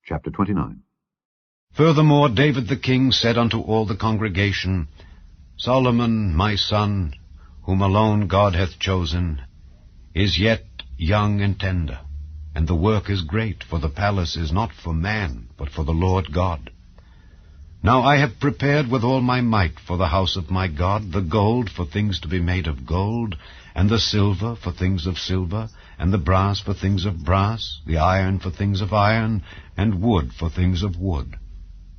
Chapter 29. Furthermore, David the king said unto all the congregation, Solomon, my son, whom alone God hath chosen, is yet young and tender, and the work is great, for the palace is not for man, but for the Lord God. Now I have prepared with all my might for the house of my God the gold for things to be made of gold, and the silver for things of silver, and the brass for things of brass, the iron for things of iron, and wood for things of wood.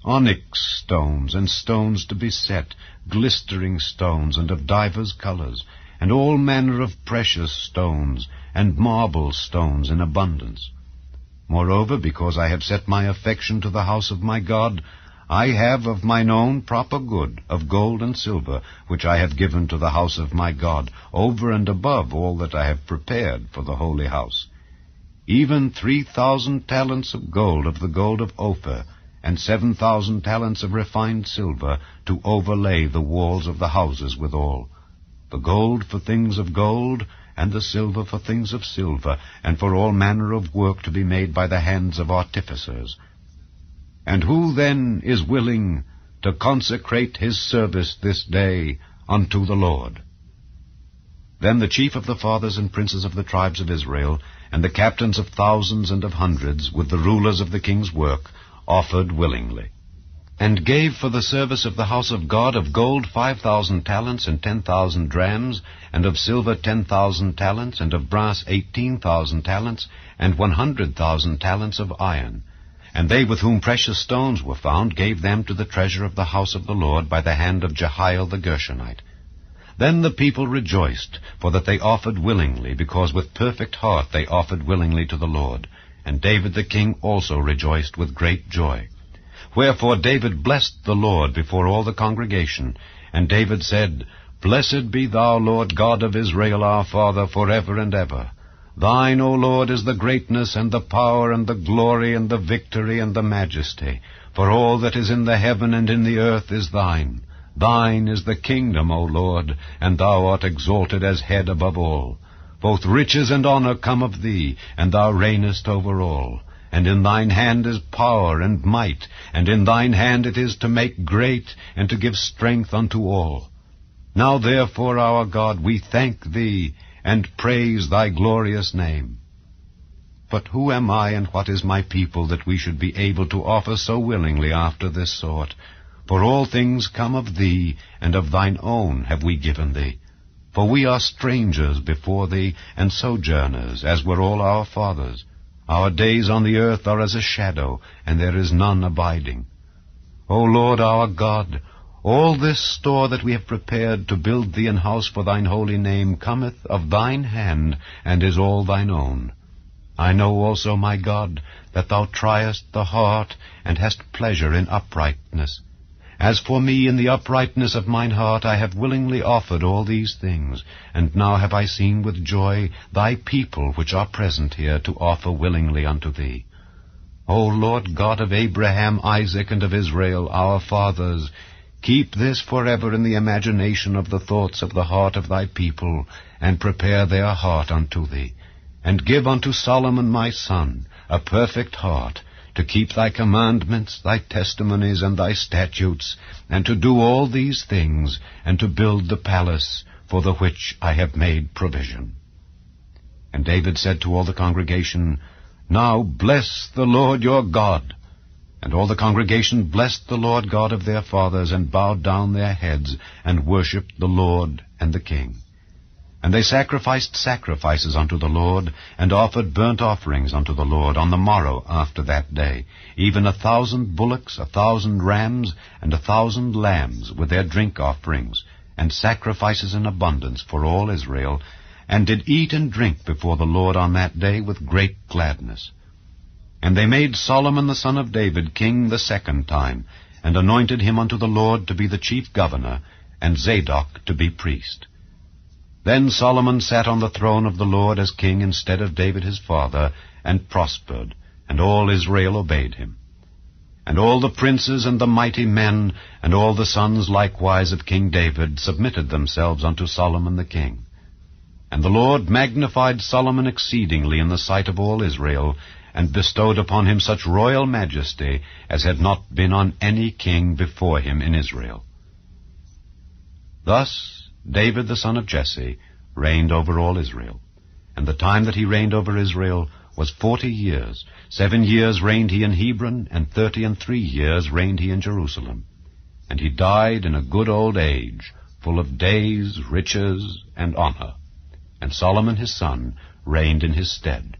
Onyx stones, and stones to be set, glistering stones, and of divers colours, and all manner of precious stones, and marble stones in abundance. Moreover, because I have set my affection to the house of my God, I have of mine own proper good, of gold and silver, which I have given to the house of my God, over and above all that I have prepared for the holy house. Even 3,000 talents of gold of the gold of Ophir, and 7,000 talents of refined silver, to overlay the walls of the houses withal. The gold for things of gold, and the silver for things of silver, and for all manner of work to be made by the hands of artificers. And who then is willing to consecrate his service this day unto the Lord? Then the chief of the fathers and princes of the tribes of Israel, and the captains of thousands and of hundreds, with the rulers of the king's work, offered willingly, and gave for the service of the house of God of gold 5,000 talents and 10,000 drams, and of silver 10,000 talents, and of brass 18,000 talents, and 100,000 talents of iron. And they with whom precious stones were found gave them to the treasure of the house of the Lord by the hand of Jehiel the Gershonite. Then the people rejoiced, for that they offered willingly, because with perfect heart they offered willingly to the Lord. And David the king also rejoiced with great joy. Wherefore David blessed the Lord before all the congregation. And David said, Blessed be thou, Lord God of Israel, our Father, forever and ever. Thine, O Lord, is the greatness, and the power, and the glory, and the victory, and the majesty. For all that is in the heaven and in the earth is thine. Thine is the kingdom, O Lord, and thou art exalted as head above all. Both riches and honor come of thee, and thou reignest over all. And in thine hand is power and might, and in thine hand it is to make great, and to give strength unto all. Now therefore, our God, we thank thee, and praise thy glorious name. But who am I, and what is my people, that we should be able to offer so willingly after this sort? For all things come of thee, and of thine own have we given thee. For we are strangers before thee, and sojourners, as were all our fathers. Our days on the earth are as a shadow, and there is none abiding. O Lord our God, all this store that we have prepared to build thee an house for thine holy name cometh of thine hand, and is all thine own. I know also, my God, that thou triest the heart, and hast pleasure in uprightness. As for me, in the uprightness of mine heart I have willingly offered all these things, and now have I seen with joy thy people which are present here to offer willingly unto thee. O Lord God of Abraham, Isaac, and of Israel, our fathers, keep this forever in the imagination of the thoughts of the heart of thy people, and prepare their heart unto thee. And give unto Solomon my son a perfect heart, to keep thy commandments, thy testimonies, and thy statutes, and to do all these things, and to build the palace for the which I have made provision. And David said to all the congregation, Now bless the Lord your God. And all the congregation blessed the Lord God of their fathers, and bowed down their heads, and worshipped the Lord and the king. And they sacrificed sacrifices unto the Lord, and offered burnt offerings unto the Lord on the morrow after that day, even 1,000 bullocks, 1,000 rams, and 1,000 lambs, with their drink offerings, and sacrifices in abundance for all Israel, and did eat and drink before the Lord on that day with great gladness. And they made Solomon the son of David king the second time, and anointed him unto the Lord to be the chief governor, and Zadok to be priest. Then Solomon sat on the throne of the Lord as king instead of David his father, and prospered, and all Israel obeyed him. And all the princes and the mighty men, and all the sons likewise of King David, submitted themselves unto Solomon the king. And the Lord magnified Solomon exceedingly in the sight of all Israel, and bestowed upon him such royal majesty as had not been on any king before him in Israel. Thus David the son of Jesse reigned over all Israel. And the time that he reigned over Israel was 40 years. 7 years reigned he in Hebron, and 33 years reigned he in Jerusalem. And he died in a good old age, full of days, riches, and honor. And Solomon his son reigned in his stead.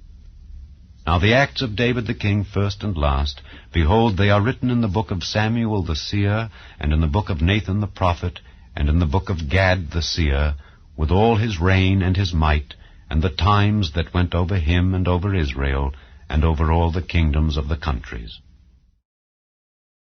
Now the acts of David the king, first and last, behold, they are written in the book of Samuel the seer, and in the book of Nathan the prophet, and in the book of Gad the seer, with all his reign and his might, and the times that went over him and over Israel, and over all the kingdoms of the countries.